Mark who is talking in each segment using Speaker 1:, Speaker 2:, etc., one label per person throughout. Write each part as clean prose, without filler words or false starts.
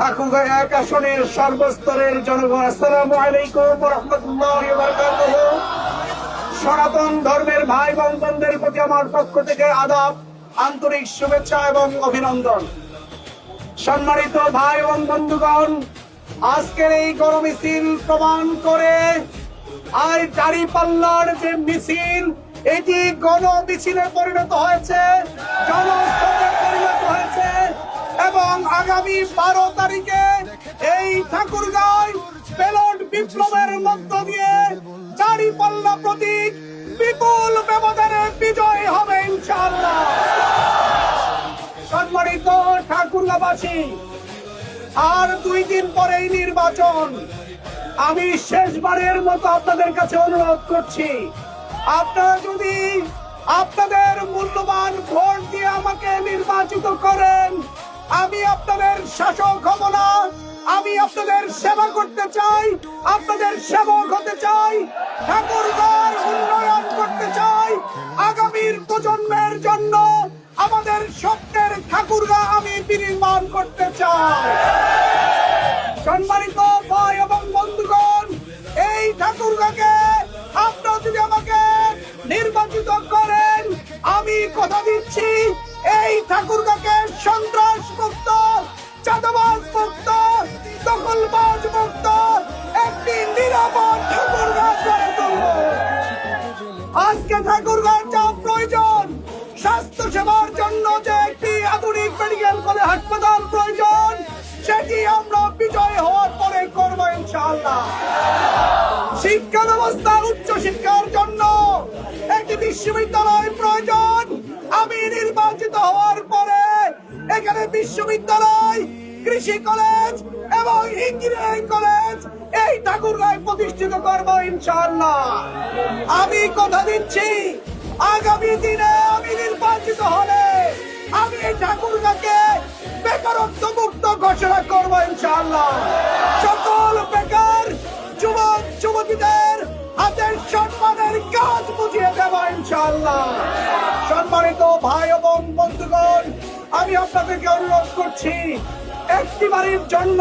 Speaker 1: ঠাকুরগাঁ 1 আসনের সর্বস্তরের জনগণ, আসসালামু আলাইকুম ওয়া রাহমাতুল্লাহি ওয়া বারাকাতুহু। সনাতন ধর্মের ভাই এবং বোনদের প্রতি আমার পক্ষ থেকে আদাব, আন্তরিক শুভেচ্ছা এবং অভিনন্দন। সম্মানিত ভাই এবং বন্ধুগণ, আজকের এই গণমিছিল প্রমাণ করে আর দাঁড়িপাল্লার যে মিছিল, এটি গণমিছিলে পরিণত হয়েছে, জনস্রোতে পরিণত হয়েছে এবং আগামী 12 তারিখে এই ঠাকুরগাঁয় ব্যালট বিপ্লবের মধ্য দিয়ে দাঁড়িপাল্লা প্রতীক বিপুল ব্যবধানে বিজয় হবে ইনশাআল্লাহ। সম্মানিত ঠাকুরগাঁবাসী, আর 2 দিন পরেই নির্বাচন। আমি শেষবারের মতো আপনাদের কাছে অনুরোধ করছি, আপনারা যদি আপনাদের মূল্যবান ভোট দিয়ে আমাকে নির্বাচিত করেন, আমি আপনাদের শাসক হব না, আমি আপনাদের সেবা করতে চাই, আপনাদের সেবক হতে চাই, ঠাকুরগাঁর উন্নয়ন করতে চাই, আগামীর প্রজন্মের জন্য আমাদের স্বপ্নের ঠাকুরগাঁ আমি বিনির্মাণ করতে চাই। সম্মানিত ভাই এবং বন্ধুগণ, এই ঠাকুরগাঁকে আপনারা যদি আমাকে নির্বাচিত করেন, আমি কথা দিচ্ছি এই ঠাকুরগাঁকে সন্ত্রাস মুক্ত, চাঁদাবাজ মুক্ত, দখলবাজ মুক্ত একটি নিরাপদ ঠাকুরগাঁ গড়ে তুলব। আজকে ঠাকুরগাঁর যা প্রয়োজন, স্বাস্থ্য সেবার জন্য যে একটি আধুনিক মেডিকেল কলেজ হাসপাতাল প্রয়োজন, সেটি আমরা বিজয় হওয়ার পরে করবো ইনশাআল্লাহ। শিক্ষা ব্যবস্থা, উচ্চ শিক্ষার জন্য একটি বিশ্ববিদ্যালয় প্রয়োজন, আমি নির্বাচিত হওয়ার পরে এখানে বিশ্ববিদ্যালয়, কৃষি কলেজ এবং ইঞ্জিনিয়ারিং কলেজ এই ঠাকুরগাঁয় প্রতিষ্ঠিত করবো ইনশাআল্লাহ। আমি কথা দিচ্ছি, আগামী দিনে আমি নির্বাচিত হলে আমি এই ঠাকুরগাঁকে বেকারত্ব মুক্ত ঘোষণা করবো ইনশাআল্লাহ। সকল বেকার যুবক যুবতীদের হাতের সম্মানের কাজ বুঝিয়ে দেব ইনশাআল্লাহ। সম্মানিত ভাই এবং বন্ধুগণ, আমি আপনাদেরকে অনুরোধ করছি, একটি বাড়ির জন্য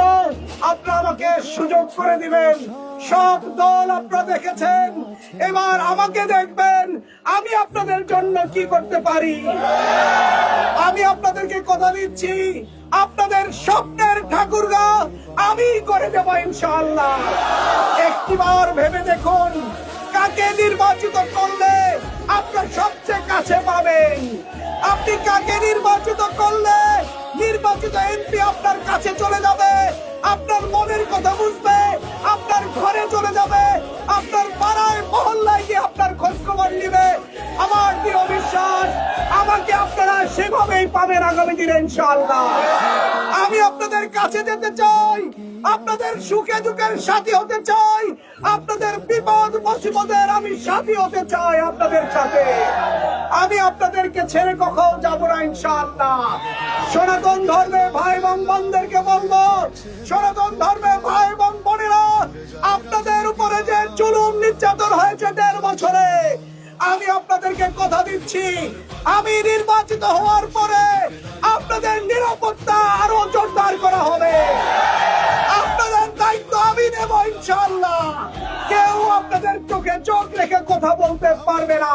Speaker 1: আপনারা আমাকে সুযোগ করে দিবেন। সব দল আপনারা দেখেছেন, এবার আমাকে দেখবেন আমি আপনাদের জন্য কি করতে পারি। আমি আপনাদেরকে কথা দিচ্ছি, আপনাদের স্বপ্নের ঠাকুরগাঁ আমি করে দেব ইনশাআল্লাহ। একটিবার ভেবে দেখুন, কাকে নির্বাচিত করলে আপনার সবচেয়ে কাছে পাবেন। আপনি কাকে নির্বাচিত করলে নির্বাচিত এমপি আপনার কাছে চলে যাবে, আপনার মনের কথা বুঝবে, আপনার ঘরে চলে যাবে, আপনার পাড়ায় মহল্লায় গিয়ে আপনার খোঁজ খবর নিবে। আমার দৃঢ় বিশ্বাস, আমাকে আপনারা সেভাবেই পাবেন আগামী দিনে ইনশাআল্লাহ। আমি আপনাদের কাছে যেতে চাই, আপনাদের সুখে দুঃখের সাথী হতে চাই, আপনাদের বিপদ মুসিবতের আমি সাথী হতে চাই আপনাদের সাথে। আমি আপনাদেরকে ছেড়ে কখনো যাব না ইনশাআল্লাহ। সনাতন ধর্মের ভাই এবং বোনদেরকে বলবো, সনাতন ধর্মের ভাই এবং বোনেরা, আপনাদের উপরে যে জুলুম নির্যাতন হয়েছে 1.5 বছরে, আমি আপনাদেরকে কথা দিচ্ছি, আমি নির্বাচিত হওয়ার পরে আপনাদের নিরাপত্তা আরো জোরদার করা হবে। আপনাদের দায়িত্ব আমি নেব ইনশাআল্লাহ। কেউ আপনাদের চোখে চোখ রেখে কথা বলতে পারবে না।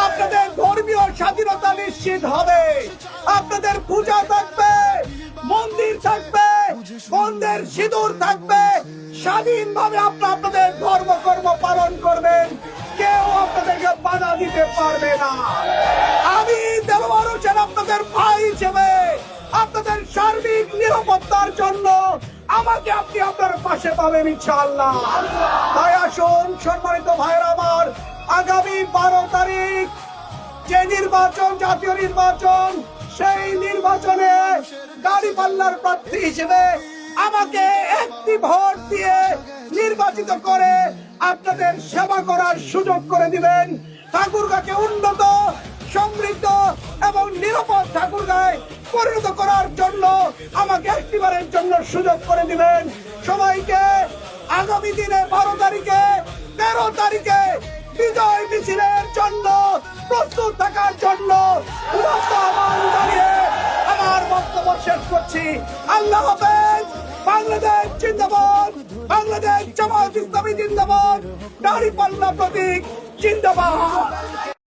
Speaker 1: আপনাদের ধর্মীয় স্বাধীনতা নিশ্চিত হবে। আপনাদের পূজা থাকবে, মন্দির থাকবে, মন্দির সিঁদুর থাকবে, স্বাধীনভাবে আপনাদের ধর্মকর্ম পালন করবেন, কেউ আপনাদেরকে বাধা দিতে পারবে না। আমি দেলোয়ার হোসেন আপনাদের ভাই হিসেবে আপনাদের সার্বিক নিরাপত্তার জন্য আমাকে আপনি আপনার পাশে পাবেন ইনশাআল্লাহ। তাই আসুন সম্মানিত ভাইরা আমার, আগামী 12 তারিখ যে নির্বাচন, জাতীয় নির্বাচন, সেই নির্বাচনে দাঁড়িপাল্লার প্রার্থী হিসেবে আমাকে একটি ভোট দিয়ে নির্বাচিত করে আপনাদের সেবা করার সুযোগ করে দিবেন। ঠাকুরগাঁকে উন্নত, সমৃদ্ধ এবং নিরাপদ ঠাকুরগাঁয় পরিণত করার জন্য আমাকে একটিবারের জন্য সুযোগ করে দিবেন। সবাইকে আগামী দিনে 12 তারিখে, 13 তারিখে বিজয় মিছিলের জন্য প্রস্তুত থাকার জন্য আহ্বান জানিয়ে আমার বক্তব্য শেষ করছি। আল্লাহ হাফেজ। জামায়াত ইসলামী জিন্দাবাদ, দাঁড়িপাল্লা প্রতীক জিন্দাবাদ।